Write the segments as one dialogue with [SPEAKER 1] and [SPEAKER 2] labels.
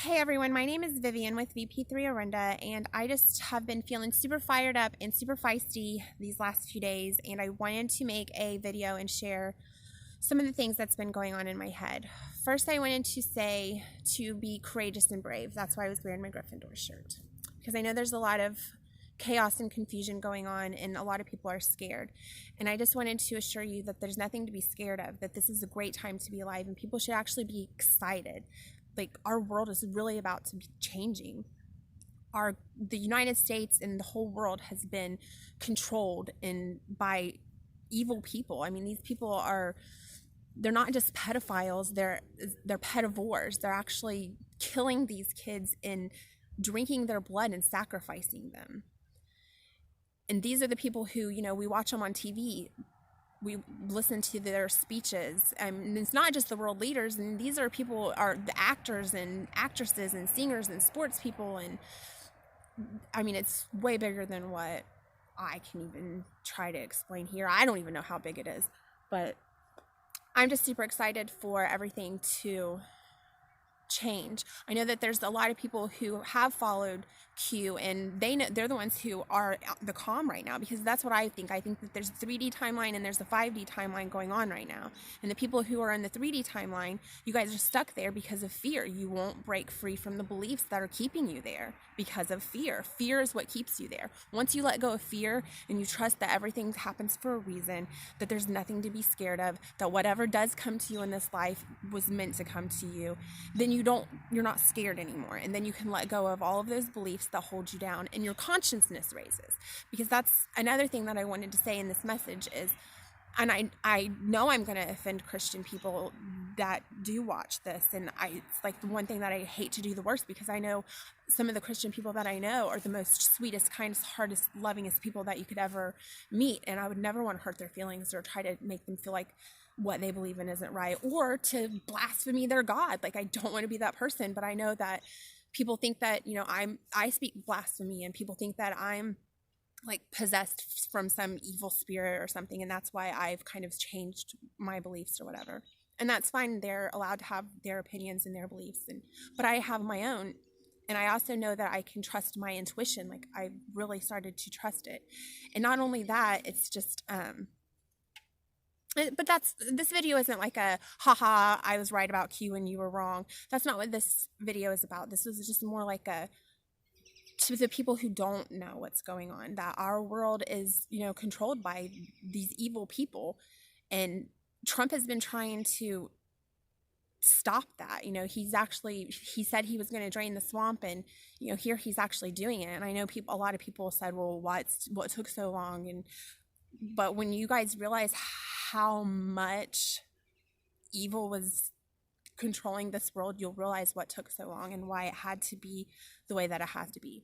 [SPEAKER 1] Hey everyone, my name is Vivian with VP3 Orinda, and I just have been feeling super fired up and super feisty these last few days, and I wanted to make a video and share some of the things that's been going on in my head. First, I wanted to say to be courageous and brave. That's why I was wearing my Gryffindor shirt, because I know there's a lot of chaos and confusion going on, and a lot of people are scared. And I just wanted to assure you that there's nothing to be scared of, that this is a great time to be alive, and people should actually be excited. Like, our world is really about to be changing. The United States and the whole world has been controlled by evil people. I mean, these people they're not just pedophiles, they're pedivores. They're actually killing these kids and drinking their blood and sacrificing them. And these are the people who, we watch them on TV. We listen to their speeches, and it's not just the world leaders, and these are the actors and actresses and singers and sports people, and I mean, it's way bigger than what I can even try to explain here. I don't even know how big it is, but I'm just super excited for everything to change. I know that there's a lot of people who have followed Q, and they're the ones who are the calm right now, because that's what I think. I think that there's a 3D timeline and there's a 5D timeline going on right now. And the people who are in the 3D timeline, you guys are stuck there because of fear. You won't break free from the beliefs that are keeping you there because of fear. Fear is what keeps you there. Once you let go of fear and you trust that everything happens for a reason, that there's nothing to be scared of, that whatever does come to you in this life was meant to come to you, then you're not scared anymore. And then you can let go of all of those beliefs that hold you down, and your consciousness raises. Because that's another thing that I wanted to say in this message is, and I know I'm going to offend Christian people that do watch this, and it's like the one thing that I hate to do the worst, because I know some of the Christian people that I know are the most sweetest, kindest, hardest, lovingest people that you could ever meet, and I would never want to hurt their feelings or try to make them feel like what they believe in isn't right, or to blaspheme their God. Like, I don't want to be that person, but I know that people think that, I speak blasphemy, and people think that I'm like possessed from some evil spirit or something, and that's why I've kind of changed my beliefs or whatever. And that's fine. They're allowed to have their opinions and their beliefs, but I have my own. And I also know that I can trust my intuition. Like, I really started to trust it. And not only that, it's just but this video isn't like a haha, I was right about Q and you were wrong. That's not what this video is about. This was just more like to the people who don't know what's going on, that our world is, controlled by these evil people, and Trump has been trying to stop that. He said he was going to drain the swamp, and here he's actually doing it. And I know a lot of people said, well, what took so long? But when you guys realize how much evil was controlling this world, you'll realize what took so long and why it had to be the way that it has to be.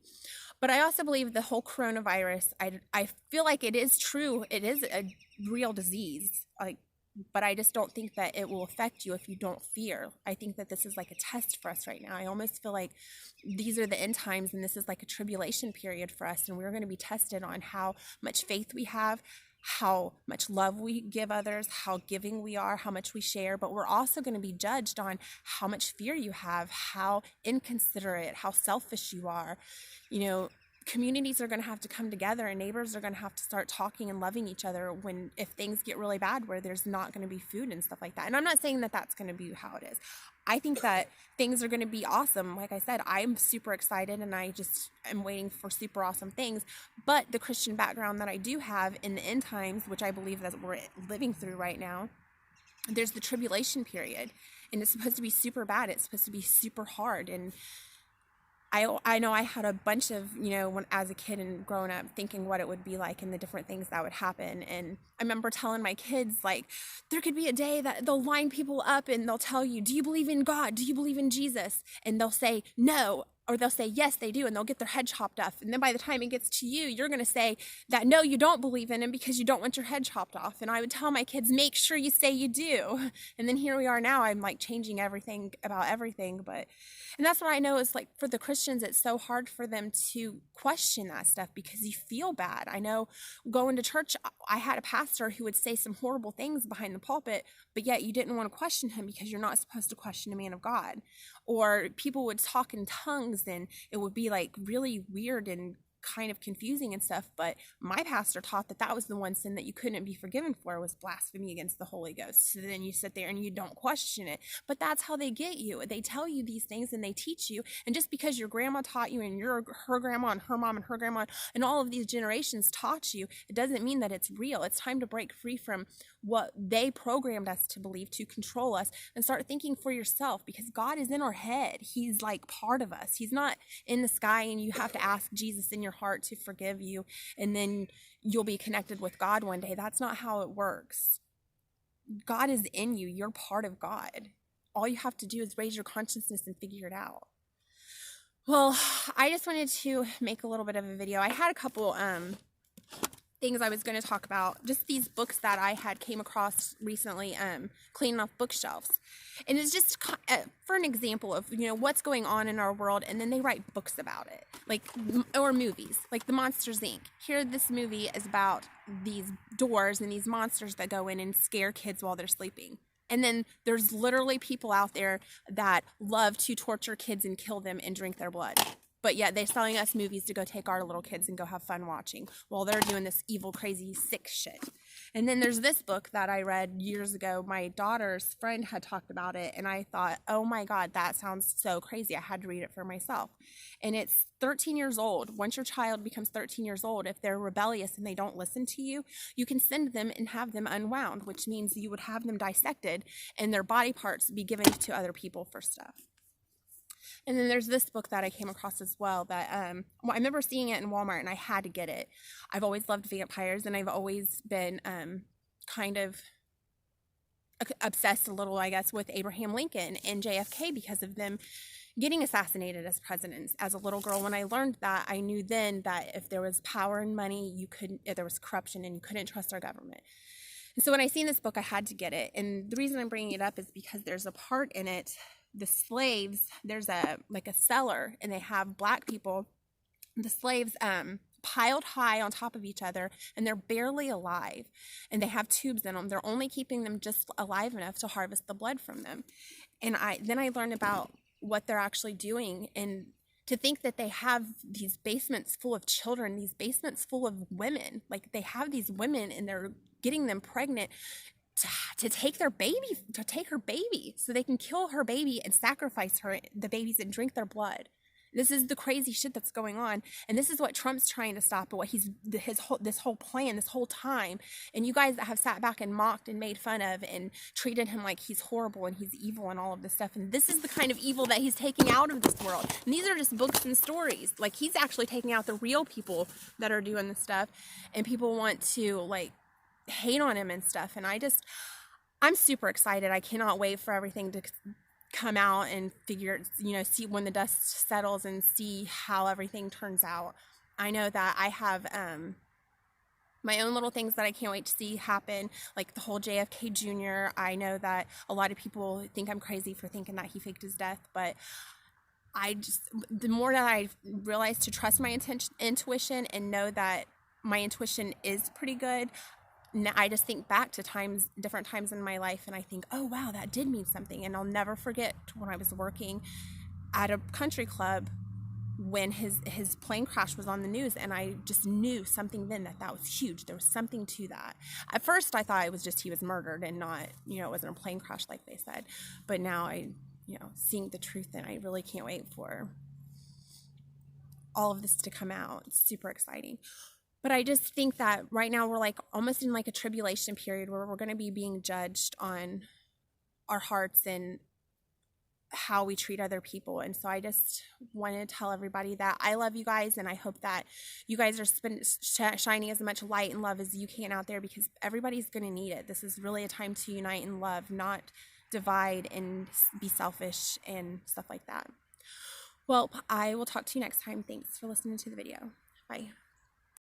[SPEAKER 1] But I also believe the whole coronavirus, I feel like it is true. It is a real disease, but I just don't think that it will affect you if you don't fear. I think that this is like a test for us right now. I almost feel like these are the end times, and this is like a tribulation period for us, and we're going to be tested on how much faith we have, how much love we give others, how giving we are, how much we share. But we're also going to be judged on how much fear you have, how inconsiderate, how selfish you are. Communities are going to have to come together, and neighbors are going to have to start talking and loving each other if things get really bad, where there's not going to be food and stuff like that. And I'm not saying that that's going to be how it is. I think that things are going to be awesome. Like I said, I'm super excited, and I just am waiting for super awesome things. But the Christian background that I do have in the end times, which I believe that we're living through right now, there's the tribulation period, and it's supposed to be super bad. It's supposed to be super hard. And I know I had a bunch of, when as a kid and growing up, thinking what it would be like and the different things that would happen. And I remember telling my kids, like, there could be a day that they'll line people up and they'll tell you, do you believe in God? Do you believe in Jesus? And they'll say, no. or they'll say, yes, they do, and they'll get their head chopped off. And then by the time it gets to you, you're going to say that, no, you don't believe in him because you don't want your head chopped off. And I would tell my kids, make sure you say you do. And then here we are now, I'm like changing everything about everything. And that's what I know is like for the Christians, it's so hard for them to question that stuff because you feel bad. I know going to church, I had a pastor who would say some horrible things behind the pulpit, but yet you didn't want to question him because you're not supposed to question a man of God. Or people would talk in tongues and it would be like really weird and kind of confusing and stuff, but my pastor taught that was the one sin that you couldn't be forgiven for, was blasphemy against the Holy Ghost. So then you sit there and you don't question it, but that's how they get you. They tell you these things and they teach you, and just because your grandma taught you and her grandma and her mom and her grandma and all of these generations taught you, it doesn't mean that it's real. It's time to break free from what they programmed us to believe to control us and start thinking for yourself, because God is in our head. He's like part of us. He's not in the sky and you have to ask Jesus in your heart to forgive you and then you'll be connected with God one day. That's not how it works. God is in you. You're part of God. All you have to do is raise your consciousness and figure it out. Well, I just wanted to make a little bit of a video. I had a couple things I was going to talk about, just these books that I had came across recently, cleaning off bookshelves. And it's just for an example of, what's going on in our world, and then they write books about it, or movies, like the Monsters, Inc. Here, this movie is about these doors and these monsters that go in and scare kids while they're sleeping. And then there's literally people out there that love to torture kids and kill them and drink their blood. But yet they're selling us movies to go take our little kids and go have fun watching while they're doing this evil, crazy, sick shit. And then there's this book that I read years ago. My daughter's friend had talked about it, and I thought, oh my God, that sounds so crazy. I had to read it for myself. And it's 13 years old. Once your child becomes 13 years old, if they're rebellious and they don't listen to you, you can send them and have them unwound, which means you would have them dissected and their body parts be given to other people for stuff. And then there's this book that I came across as well that I remember seeing it in Walmart and I had to get it. I've always loved vampires, and I've always been kind of obsessed a little, I guess, with Abraham Lincoln and JFK because of them getting assassinated as presidents. As a little girl, when I learned that, I knew then that if there was power and money, if there was corruption and you couldn't trust our government. And so when I seen this book, I had to get it. And the reason I'm bringing it up is because there's a part in it, the slaves, there's a cellar, and they have black people, the slaves, piled high on top of each other, and they're barely alive, and they have tubes in them. They're only keeping them just alive enough to harvest the blood from them. And then I learned about what they're actually doing, and to think that they have these basements full of children, these basements full of women, like they have these women and they're getting them pregnant to take her baby, so they can kill her baby and sacrifice the babies and drink their blood. This is the crazy shit that's going on, and this is what Trump's trying to stop, what this whole plan, this whole time. And you guys that have sat back and mocked and made fun of and treated him like he's horrible and he's evil and all of this stuff, and this is the kind of evil that he's taking out of this world. And these are just books and stories. Like, he's actually taking out the real people that are doing this stuff, and people want to hate on him and stuff. And I'm super excited. I cannot wait for everything to come out and see when the dust settles and see how everything turns out. I know that I have my own little things that I can't wait to see happen, like the whole JFK Jr. I know that a lot of people think I'm crazy for thinking that he faked his death, but the more that I realize to trust my intuition and know that my intuition is pretty good, I just think back to different times in my life, and I think, oh wow, that did mean something. And I'll never forget when I was working at a country club when his plane crash was on the news, and I just knew something then that was huge. There was something to that. At first I thought it was just he was murdered and not, it wasn't a plane crash like they said. But now I, seeing the truth, and I really can't wait for all of this to come out. It's super exciting. But I just think that right now we're almost in a tribulation period where we're going to be being judged on our hearts and how we treat other people. And so I just want to tell everybody that I love you guys, and I hope that you guys are shining as much light and love as you can out there, because everybody's going to need it. This is really a time to unite and love, not divide and be selfish and stuff like that. Well, I will talk to you next time. Thanks for listening to the video. Bye.